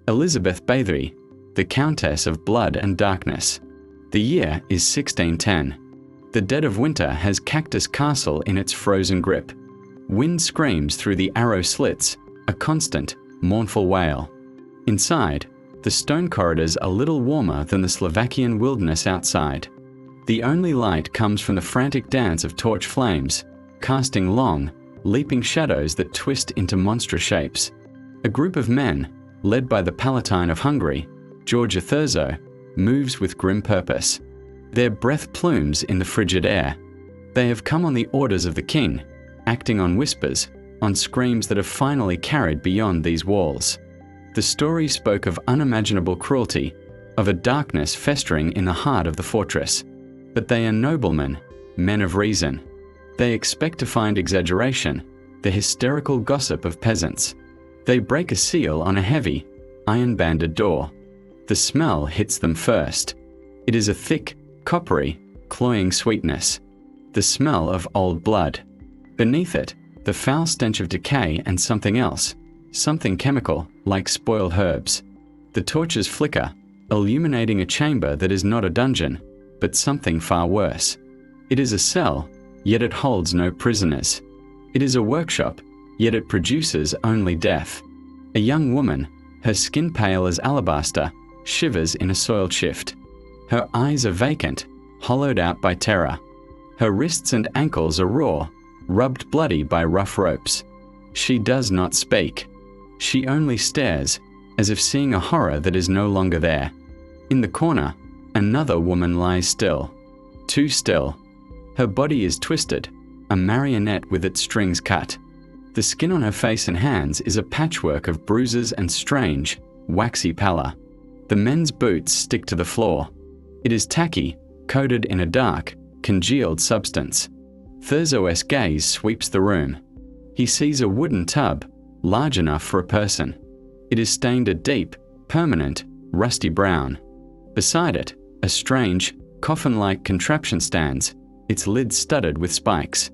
Elizabeth Báthory, the Countess of Blood and Darkness. The year is 1610. The dead of winter has Cactus Castle in its frozen grip. Wind screams through the arrow slits, a constant, mournful wail. Inside, the stone corridors are little warmer than the Slovakian wilderness outside. The only light comes from the frantic dance of torch flames, casting long, leaping shadows that twist into monstrous shapes. A group of men, led by the Palatine of Hungary, George III, moves with grim purpose. Their breath plumes in the frigid air. They have come on the orders of the king, acting on whispers, on screams that have finally carried beyond these walls. The story spoke of unimaginable cruelty, of a darkness festering in the heart of the fortress. But they are noblemen, men of reason. They expect to find exaggeration, the hysterical gossip of peasants. They break a seal on a heavy, iron-banded door. The smell hits them first. It is a thick, coppery, cloying sweetness. The smell of old blood. Beneath it, the foul stench of decay and something else, something chemical, like spoiled herbs. The torches flicker, illuminating a chamber that is not a dungeon, but something far worse. It is a cell, yet it holds no prisoners. It is a workshop, yet it produces only death. A young woman, her skin pale as alabaster, shivers in a soiled shift. Her eyes are vacant, hollowed out by terror. Her wrists and ankles are raw, rubbed bloody by rough ropes. She does not speak. She only stares, as if seeing a horror that is no longer there. In the corner, another woman lies still. Too still. Her body is twisted, a marionette with its strings cut. The skin on her face and hands is a patchwork of bruises and strange, waxy pallor. The men's boots stick to the floor. It is tacky, coated in a dark, congealed substance. Thurzo's gaze sweeps the room. He sees a wooden tub, large enough for a person. It is stained a deep, permanent, rusty brown. Beside it, a strange, coffin-like contraption stands, its lid studded with spikes.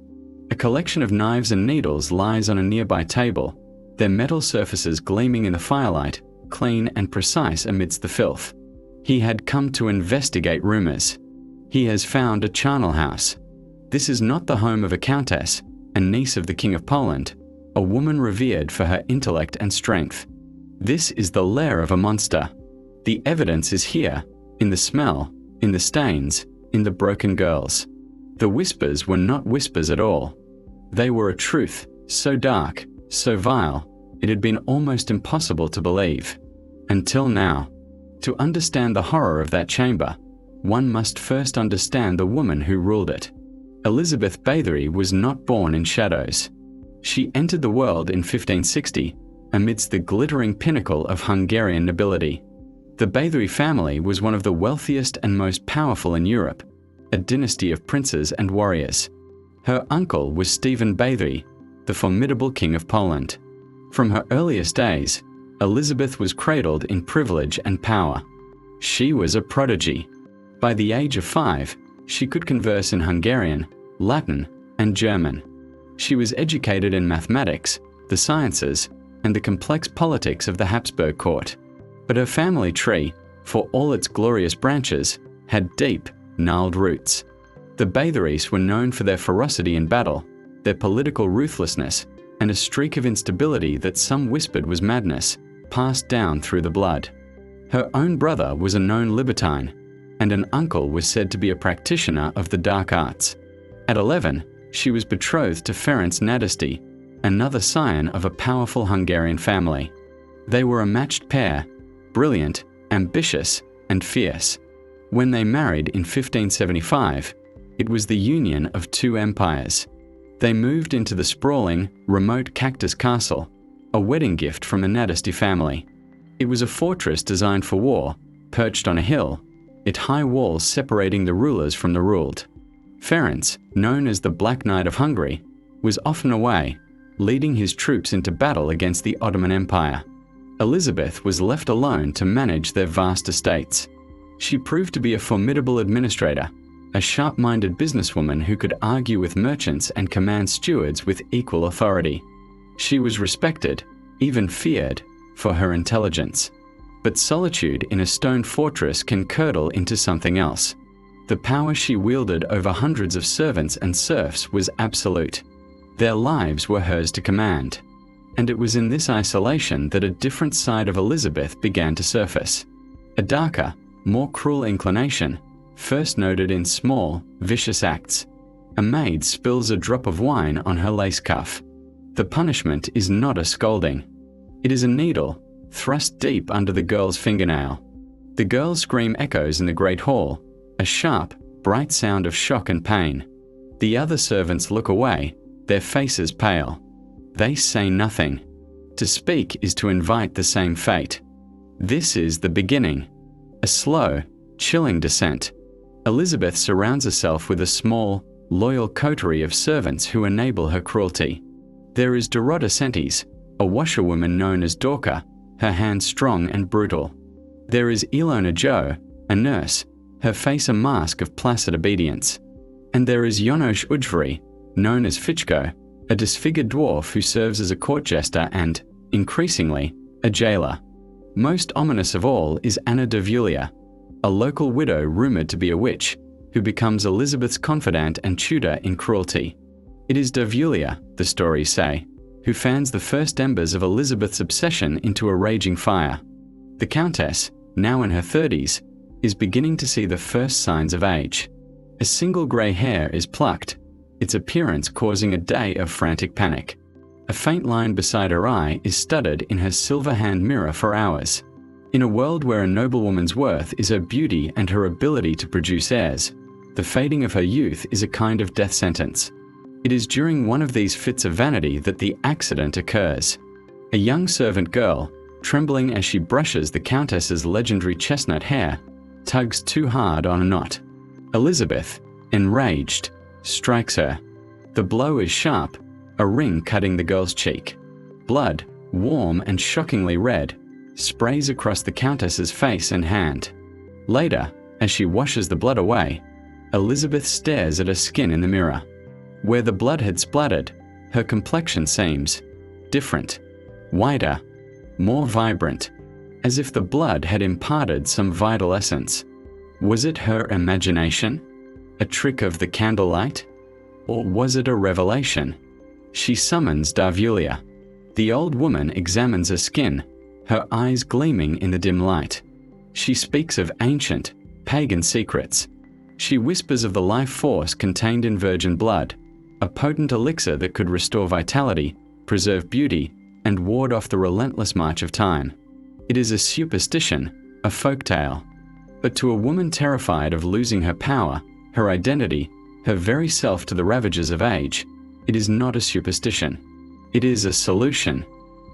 A collection of knives and needles lies on a nearby table, their metal surfaces gleaming in the firelight, clean and precise amidst the filth. He had come to investigate rumors. He has found a charnel house. This is not the home of a countess, a niece of the King of Poland, a woman revered for her intellect and strength. This is the lair of a monster. The evidence is here, in the smell, in the stains, in the broken girls. The whispers were not whispers at all. They were a truth, so dark, so vile, it had been almost impossible to believe. Until now. To understand the horror of that chamber, one must first understand the woman who ruled it. Elizabeth Báthory was not born in shadows. She entered the world in 1560, amidst the glittering pinnacle of Hungarian nobility. The Bathory family was one of the wealthiest and most powerful in Europe, a dynasty of princes and warriors. Her uncle was Stephen Bathory, the formidable King of Poland. From her earliest days, Elizabeth was cradled in privilege and power. She was a prodigy. By the age of 5, she could converse in Hungarian, Latin, and German. She was educated in mathematics, the sciences, and the complex politics of the Habsburg court. But her family tree, for all its glorious branches, had deep, gnarled roots. The Báthorys were known for their ferocity in battle, their political ruthlessness, and a streak of instability that some whispered was madness, passed down through the blood. Her own brother was a known libertine, and an uncle was said to be a practitioner of the dark arts. At 11, she was betrothed to Ferenc Nadasdy, another scion of a powerful Hungarian family. They were a matched pair, brilliant, ambitious, and fierce. When they married in 1575, it was the union of two empires. They moved into the sprawling, remote Cactus Castle, a wedding gift from the Nadasdy family. It was a fortress designed for war, perched on a hill, its high walls separating the rulers from the ruled. Ferenc, known as the Black Knight of Hungary, was often away, leading his troops into battle against the Ottoman Empire. Elizabeth was left alone to manage their vast estates. She proved to be a formidable administrator, a sharp-minded businesswoman who could argue with merchants and command stewards with equal authority. She was respected, even feared, for her intelligence. But solitude in a stone fortress can curdle into something else. The power she wielded over hundreds of servants and serfs was absolute. Their lives were hers to command. And it was in this isolation that a different side of Elizabeth began to surface. A darker, more cruel inclination, first noted in small, vicious acts. A maid spills a drop of wine on her lace cuff. The punishment is not a scolding. It is a needle, thrust deep under the girl's fingernail. The girl's scream echoes in the great hall, a sharp, bright sound of shock and pain. The other servants look away, their faces pale. They say nothing. To speak is to invite the same fate. This is the beginning. A slow, chilling descent. Elizabeth surrounds herself with a small, loyal coterie of servants who enable her cruelty. There is Dorota Sentes, a washerwoman known as Dorka, her hands strong and brutal. There is Ilona Jo, a nurse, her face a mask of placid obedience. And there is Janos Ujvari, known as Fichko, a disfigured dwarf who serves as a court jester and, increasingly, a jailer. Most ominous of all is Anna de Vulia, a local widow rumoured to be a witch, who becomes Elizabeth's confidant and tutor in cruelty. It is de Vulia, the stories say, who fans the first embers of Elizabeth's obsession into a raging fire. The Countess, now in her 30s, is beginning to see the first signs of age. A single grey hair is plucked, its appearance causing a day of frantic panic. A faint line beside her eye is studied in her silver hand mirror for hours. In a world where a noblewoman's worth is her beauty and her ability to produce heirs, the fading of her youth is a kind of death sentence. It is during one of these fits of vanity that the accident occurs. A young servant girl, trembling as she brushes the Countess's legendary chestnut hair, tugs too hard on a knot. Elizabeth, enraged, strikes her. The blow is sharp, a ring cutting the girl's cheek. Blood, warm and shockingly red, sprays across the Countess's face and hand. Later, as she washes the blood away, Elizabeth stares at her skin in the mirror. Where the blood had splattered, her complexion seems different, whiter, more vibrant, as if the blood had imparted some vital essence. Was it her imagination? A trick of the candlelight? Or was it a revelation? She summons Darvulia. The old woman examines her skin, her eyes gleaming in the dim light. She speaks of ancient, pagan secrets. She whispers of the life force contained in virgin blood, a potent elixir that could restore vitality, preserve beauty, and ward off the relentless march of time. It is a superstition, a folktale. But to a woman terrified of losing her power, her identity, her very self to the ravages of age, it is not a superstition. It is a solution.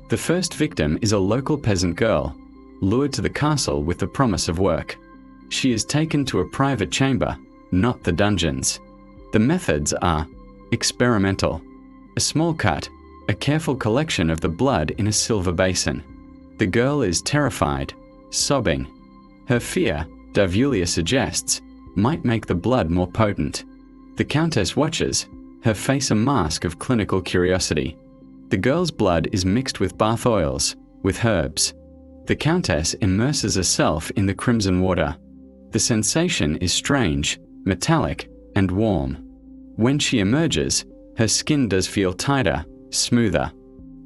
The first victim is a local peasant girl, lured to the castle with the promise of work. She is taken to a private chamber, not the dungeons. The methods are experimental. A small cut, a careful collection of the blood in a silver basin. The girl is terrified, sobbing. Her fear, Darvulia suggests, might make the blood more potent. The Countess watches, her face a mask of clinical curiosity. The girl's blood is mixed with bath oils, with herbs. The Countess immerses herself in the crimson water. The sensation is strange, metallic, and warm. When she emerges, her skin does feel tighter, smoother.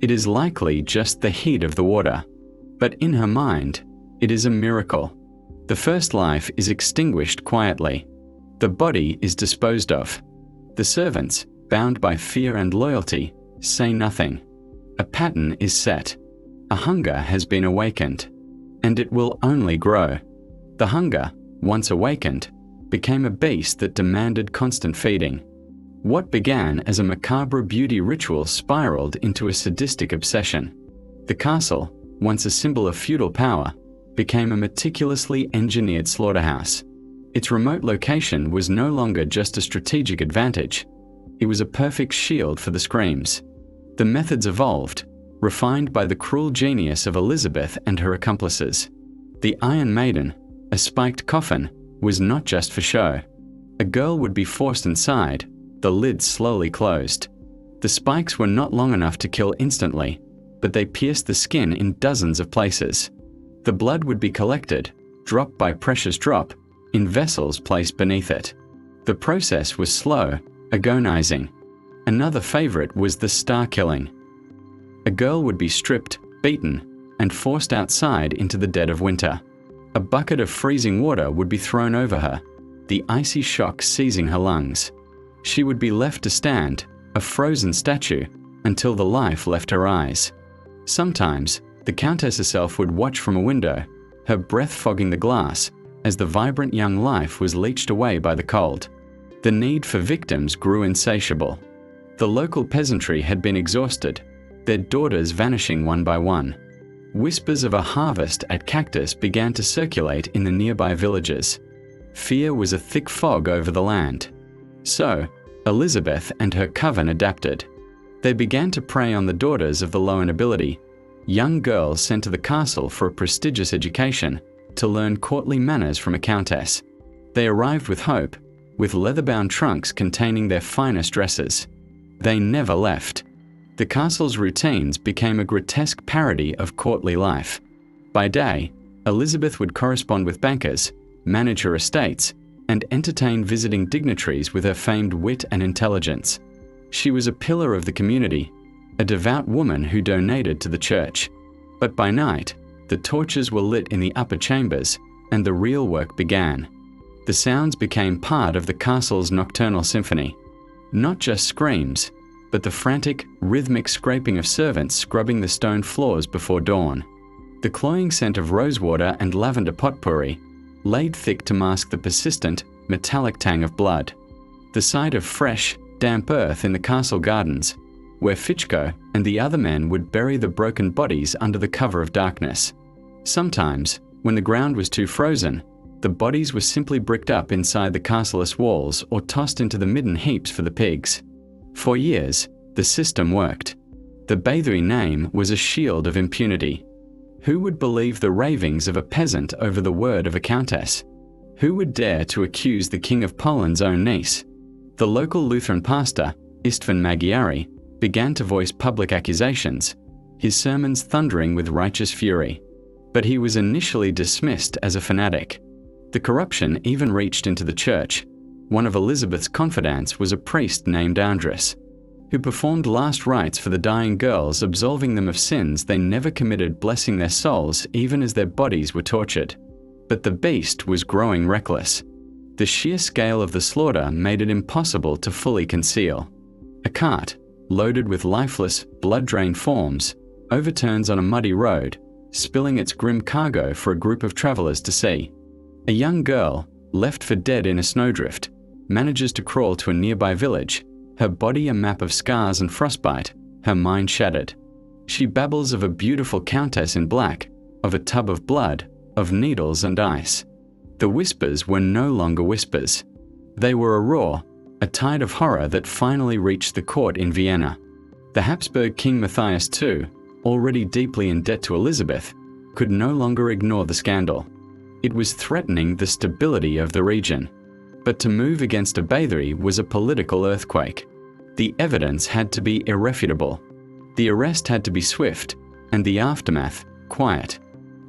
It is likely just the heat of the water. But in her mind, it is a miracle. The first life is extinguished quietly. The body is disposed of. The servants, bound by fear and loyalty, say nothing. A pattern is set. A hunger has been awakened, and it will only grow. The hunger, once awakened, became a beast that demanded constant feeding. What began as a macabre beauty ritual spiraled into a sadistic obsession. The castle, once a symbol of feudal power, became a meticulously engineered slaughterhouse. Its remote location was no longer just a strategic advantage. It was a perfect shield for the screams. The methods evolved, refined by the cruel genius of Elizabeth and her accomplices. The Iron Maiden, a spiked coffin, was not just for show. A girl would be forced inside, the lid slowly closed. The spikes were not long enough to kill instantly, but they pierced the skin in dozens of places. The blood would be collected, drop by precious drop, in vessels placed beneath it. The process was slow, agonizing. Another favorite was the star killing. A girl would be stripped, beaten, and forced outside into the dead of winter. A bucket of freezing water would be thrown over her, the icy shock seizing her lungs. She would be left to stand, a frozen statue, until the life left her eyes. Sometimes, the Countess herself would watch from a window, her breath fogging the glass, as the vibrant young life was leached away by the cold. The need for victims grew insatiable. The local peasantry had been exhausted, their daughters vanishing one by one. Whispers of a harvest at Cactus began to circulate in the nearby villages. Fear was a thick fog over the land. So, Elizabeth and her coven adapted. They began to prey on the daughters of the lower nobility, young girls sent to the castle for a prestigious education to learn courtly manners from a countess. They arrived with hope, with leather-bound trunks containing their finest dresses. They never left. The castle's routines became a grotesque parody of courtly life. By day, Elizabeth would correspond with bankers, manage her estates, and entertain visiting dignitaries with her famed wit and intelligence. She was a pillar of the community, a devout woman who donated to the church. But by night, the torches were lit in the upper chambers, and the real work began. The sounds became part of the castle's nocturnal symphony. Not just screams, but the frantic, rhythmic scraping of servants scrubbing the stone floors before dawn. The cloying scent of rosewater and lavender potpourri, laid thick to mask the persistent, metallic tang of blood. The sight of fresh, damp earth in the castle gardens, where Fichko and the other men would bury the broken bodies under the cover of darkness. Sometimes, when the ground was too frozen, the bodies were simply bricked up inside the castle-less walls or tossed into the midden heaps for the pigs. For years, the system worked. The Bathory name was a shield of impunity. Who would believe the ravings of a peasant over the word of a countess? Who would dare to accuse the King of Poland's own niece? The local Lutheran pastor, Istvan Magyari, began to voice public accusations, his sermons thundering with righteous fury. But he was initially dismissed as a fanatic. The corruption even reached into the church. One of Elizabeth's confidants was a priest named Andres, who performed last rites for the dying girls, absolving them of sins they never committed, blessing their souls even as their bodies were tortured. But the beast was growing reckless. The sheer scale of the slaughter made it impossible to fully conceal. A cart, loaded with lifeless, blood-drained forms, overturns on a muddy road, spilling its grim cargo for a group of travelers to see. A young girl, left for dead in a snowdrift, manages to crawl to a nearby village, her body a map of scars and frostbite, her mind shattered. She babbles of a beautiful countess in black, of a tub of blood, of needles and ice. The whispers were no longer whispers. They were a roar, a tide of horror that finally reached the court in Vienna. The Habsburg King Matthias II, already deeply in debt to Elizabeth, could no longer ignore the scandal. It was threatening the stability of the region. But to move against a Bathory was a political earthquake. The evidence had to be irrefutable. The arrest had to be swift, and the aftermath quiet.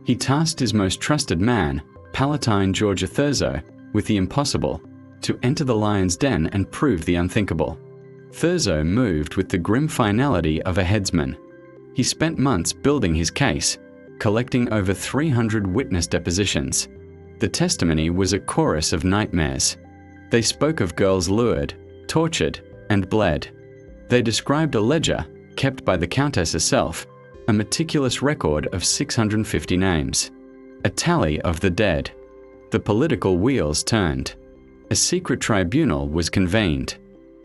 He tasked his most trusted man, Palatine George Thurzo, with the impossible, to enter the lion's den and prove the unthinkable. Thurzo moved with the grim finality of a headsman. He spent months building his case, collecting over 300 witness depositions. The testimony was a chorus of nightmares. They spoke of girls lured, tortured, and bled. They described a ledger, kept by the Countess herself, a meticulous record of 650 names. A tally of the dead. The political wheels turned. A secret tribunal was convened.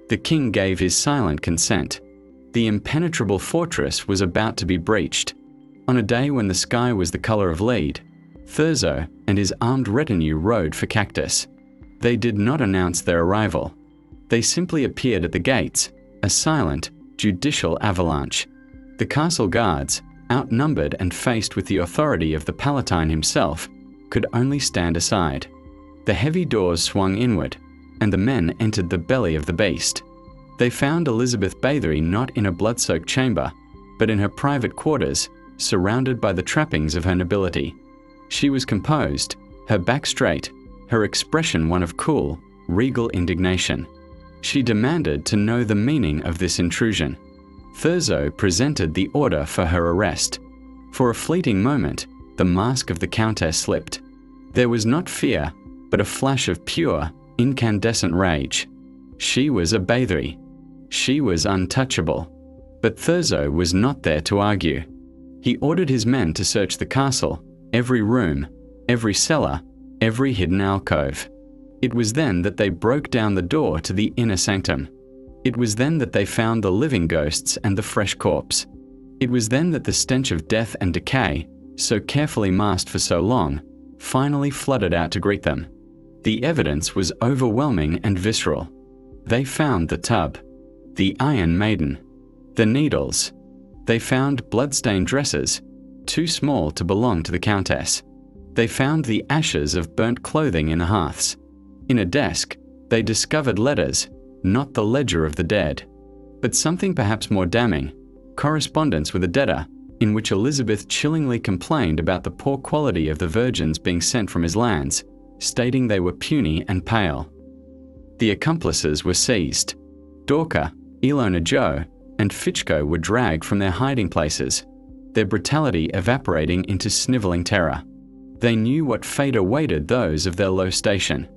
The king gave his silent consent. The impenetrable fortress was about to be breached. On a day when the sky was the color of lead, Thurzo and his armed retinue rode for Cactus. They did not announce their arrival. They simply appeared at the gates, a silent, judicial avalanche. The castle guards, outnumbered and faced with the authority of the Palatine himself, could only stand aside. The heavy doors swung inward, and the men entered the belly of the beast. They found Elizabeth Báthory not in a blood-soaked chamber, but in her private quarters, surrounded by the trappings of her nobility. She was composed, her back straight, her expression one of cool, regal indignation. She demanded to know the meaning of this intrusion. Thurzo presented the order for her arrest. For a fleeting moment, the mask of the Countess slipped. There was not fear, but a flash of pure, incandescent rage. She was a Bathory. She was untouchable. But Thurzo was not there to argue. He ordered his men to search the castle, every room, every cellar, every hidden alcove. It was then that they broke down the door to the inner sanctum. It was then that they found the living ghosts and the fresh corpse. It was then that the stench of death and decay, so carefully masked for so long, finally flooded out to greet them. The evidence was overwhelming and visceral. They found the tub, the Iron Maiden, the needles. They found blood-stained dresses, too small to belong to the Countess. They found the ashes of burnt clothing in the hearths. In a desk, they discovered letters, not the ledger of the dead, but something perhaps more damning, correspondence with a debtor, in which Elizabeth chillingly complained about the poor quality of the virgins being sent from his lands, stating they were puny and pale. The accomplices were seized. Dorka, Ilona Joe, and Fichko were dragged from their hiding places, their brutality evaporating into sniveling terror. They knew what fate awaited those of their low station.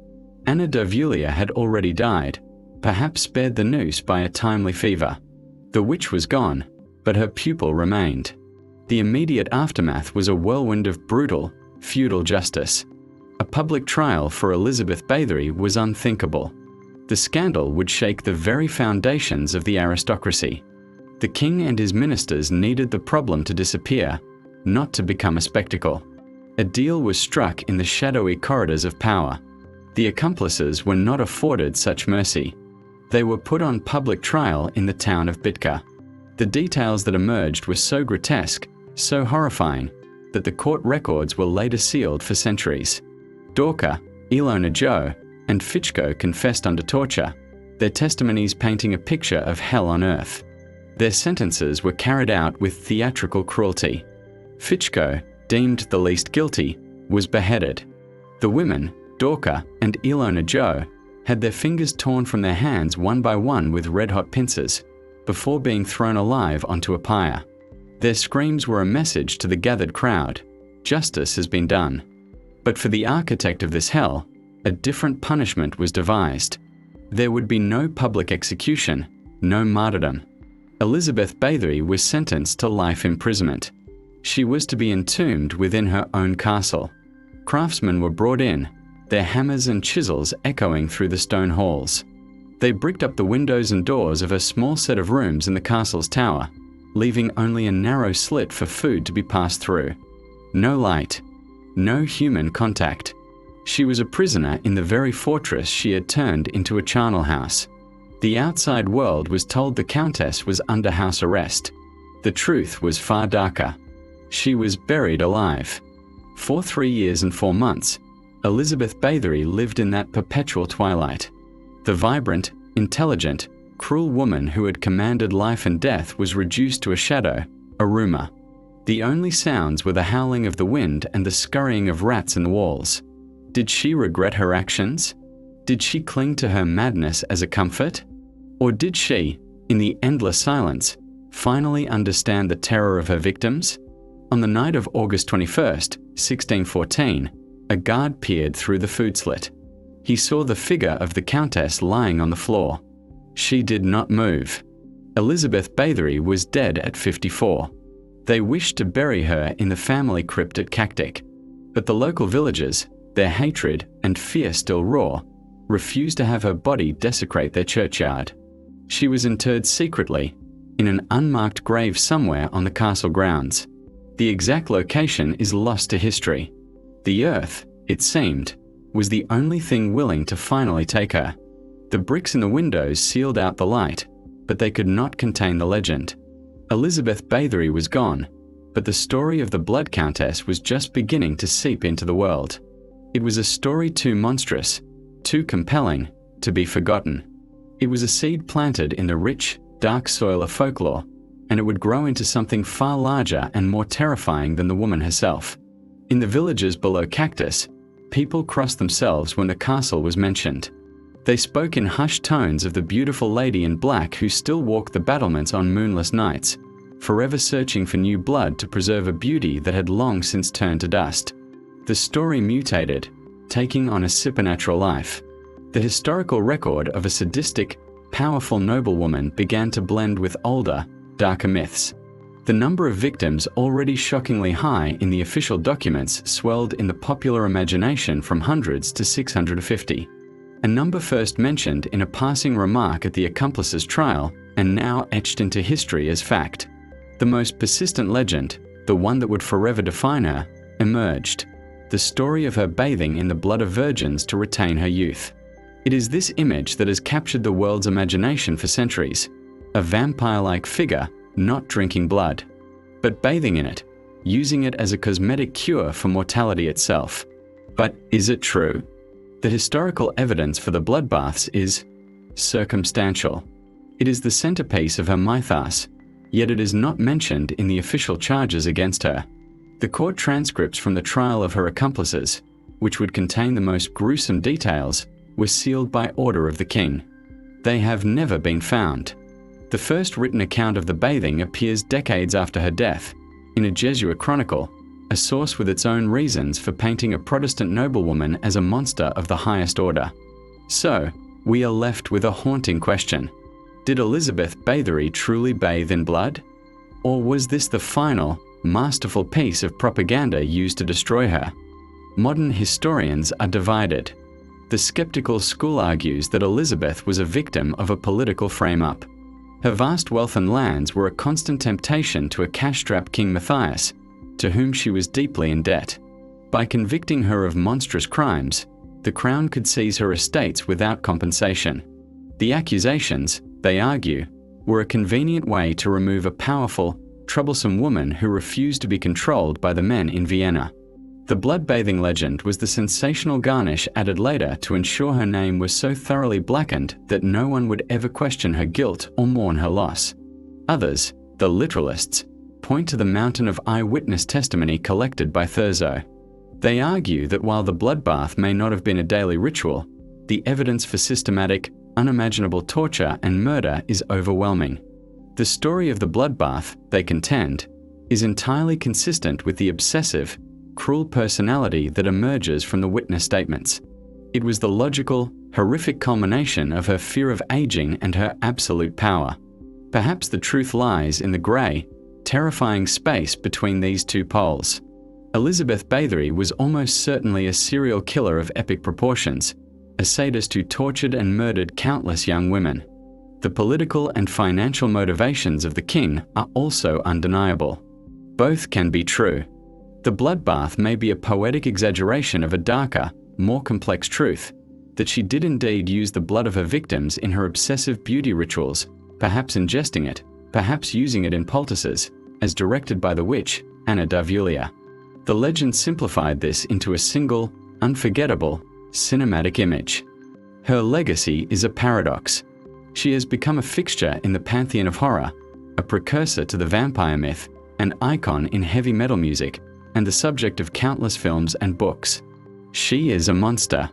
Anna Dovulia had already died, perhaps spared the noose by a timely fever. The witch was gone, but her pupil remained. The immediate aftermath was a whirlwind of brutal, feudal justice. A public trial for Elizabeth Báthory was unthinkable. The scandal would shake the very foundations of the aristocracy. The king and his ministers needed the problem to disappear, not to become a spectacle. A deal was struck in the shadowy corridors of power. The accomplices were not afforded such mercy. They were put on public trial in the town of Bitka. The details that emerged were so grotesque, so horrifying, that the court records were later sealed for centuries. Dorka, Ilona Joe, and Fichko confessed under torture, their testimonies painting a picture of hell on earth. Their sentences were carried out with theatrical cruelty. Fichko, deemed the least guilty, was beheaded. The women, Dorka and Ilona Joe, had their fingers torn from their hands one by one with red-hot pincers, before being thrown alive onto a pyre. Their screams were a message to the gathered crowd: justice has been done. But for the architect of this hell, a different punishment was devised. There would be no public execution, no martyrdom. Elizabeth Báthory was sentenced to life imprisonment. She was to be entombed within her own castle. Craftsmen were brought in, their hammers and chisels echoing through the stone halls. They bricked up the windows and doors of a small set of rooms in the castle's tower, leaving only a narrow slit for food to be passed through. No light, no human contact. She was a prisoner in the very fortress she had turned into a charnel house. The outside world was told the Countess was under house arrest. The truth was far darker. She was buried alive. For 3 years and 4 months, Elizabeth Báthory lived in that perpetual twilight. The vibrant, intelligent, cruel woman who had commanded life and death was reduced to a shadow, a rumour. The only sounds were the howling of the wind and the scurrying of rats in the walls. Did she regret her actions? Did she cling to her madness as a comfort? Or did she, in the endless silence, finally understand the terror of her victims? On the night of August 21st, 1614, a guard peered through the food slit. He saw the figure of the Countess lying on the floor. She did not move. Elizabeth Báthory was dead at 54. They wished to bury her in the family crypt at Cactic, but the local villagers, their hatred and fear still raw, refused to have her body desecrate their churchyard. She was interred secretly, in an unmarked grave somewhere on the castle grounds. The exact location is lost to history. The earth, it seemed, was the only thing willing to finally take her. The bricks in the windows sealed out the light, but they could not contain the legend. Elizabeth Báthory was gone, but the story of the Blood Countess was just beginning to seep into the world. It was a story too monstrous, too compelling, to be forgotten. It was a seed planted in the rich, dark soil of folklore, and it would grow into something far larger and more terrifying than the woman herself. In the villages below Cactus, people crossed themselves when the castle was mentioned. They spoke in hushed tones of the beautiful lady in black who still walked the battlements on moonless nights, forever searching for new blood to preserve a beauty that had long since turned to dust. The story mutated, taking on a supernatural life. The historical record of a sadistic, powerful noblewoman began to blend with older, darker myths. The number of victims, already shockingly high in the official documents, swelled in the popular imagination from hundreds to 650. A number first mentioned in a passing remark at the accomplice's trial, and now etched into history as fact. The most persistent legend, the one that would forever define her, emerged. The story of her bathing in the blood of virgins to retain her youth. It is this image that has captured the world's imagination for centuries. A vampire-like figure, not drinking blood, but bathing in it, using it as a cosmetic cure for mortality itself. But is it true? The historical evidence for the bloodbaths is circumstantial. It is the centerpiece of her mythos, yet it is not mentioned in the official charges against her. The court transcripts from the trial of her accomplices, which would contain the most gruesome details, were sealed by order of the king. They have never been found. The first written account of the bathing appears decades after her death, in a Jesuit chronicle, a source with its own reasons for painting a Protestant noblewoman as a monster of the highest order. So, we are left with a haunting question. Did Elizabeth Báthory truly bathe in blood? Or was this the final, masterful piece of propaganda used to destroy her? Modern historians are divided. The skeptical school argues that Elizabeth was a victim of a political frame-up. Her vast wealth and lands were a constant temptation to a cash-strapped King Matthias, to whom she was deeply in debt. By convicting her of monstrous crimes, the crown could seize her estates without compensation. The accusations, they argue, were a convenient way to remove a powerful, troublesome woman who refused to be controlled by the men in Vienna. The blood-bathing legend was the sensational garnish added later to ensure her name was so thoroughly blackened that no one would ever question her guilt or mourn her loss. Others, the literalists, point to the mountain of eyewitness testimony collected by Thurzo. They argue that while the bloodbath may not have been a daily ritual, the evidence for systematic, unimaginable torture and murder is overwhelming. The story of the bloodbath, they contend, is entirely consistent with the obsessive, cruel personality that emerges from the witness statements. It was the logical, horrific culmination of her fear of aging and her absolute power. Perhaps the truth lies in the grey, terrifying space between these two poles. Elizabeth Báthory was almost certainly a serial killer of epic proportions, a sadist who tortured and murdered countless young women. The political and financial motivations of the king are also undeniable. Both can be true. The bloodbath may be a poetic exaggeration of a darker, more complex truth, that she did indeed use the blood of her victims in her obsessive beauty rituals, perhaps ingesting it, perhaps using it in poultices, as directed by the witch, Anna d'Avulia. The legend simplified this into a single, unforgettable, cinematic image. Her legacy is a paradox. She has become a fixture in the pantheon of horror, a precursor to the vampire myth, an icon in heavy metal music, and the subject of countless films and books. She is a monster.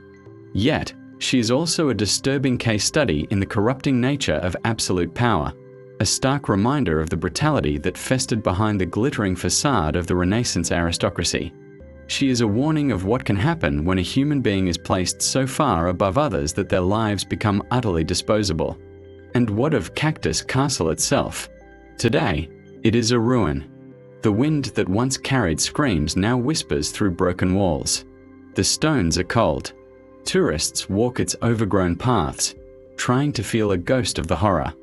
Yet, she is also a disturbing case study in the corrupting nature of absolute power, a stark reminder of the brutality that festered behind the glittering facade of the Renaissance aristocracy. She is a warning of what can happen when a human being is placed so far above others that their lives become utterly disposable. And what of Cactus Castle itself? Today, it is a ruin. The wind that once carried screams now whispers through broken walls. The stones are cold. Tourists walk its overgrown paths, trying to feel a ghost of the horror.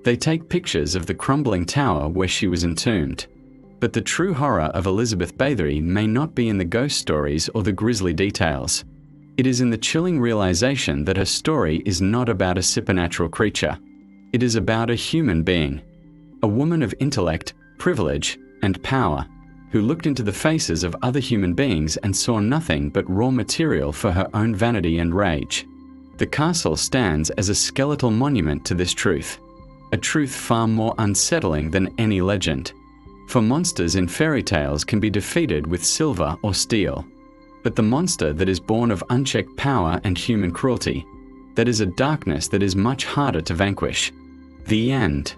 They take pictures of the crumbling tower where she was entombed. But the true horror of Elizabeth Báthory may not be in the ghost stories or the grisly details. It is in the chilling realization that her story is not about a supernatural creature. It is about a human being, a woman of intellect, privilege, and power, who looked into the faces of other human beings and saw nothing but raw material for her own vanity and rage. The castle stands as a skeletal monument to this truth, a truth far more unsettling than any legend. For monsters in fairy tales can be defeated with silver or steel. But the monster that is born of unchecked power and human cruelty, that is a darkness that is much harder to vanquish. The end.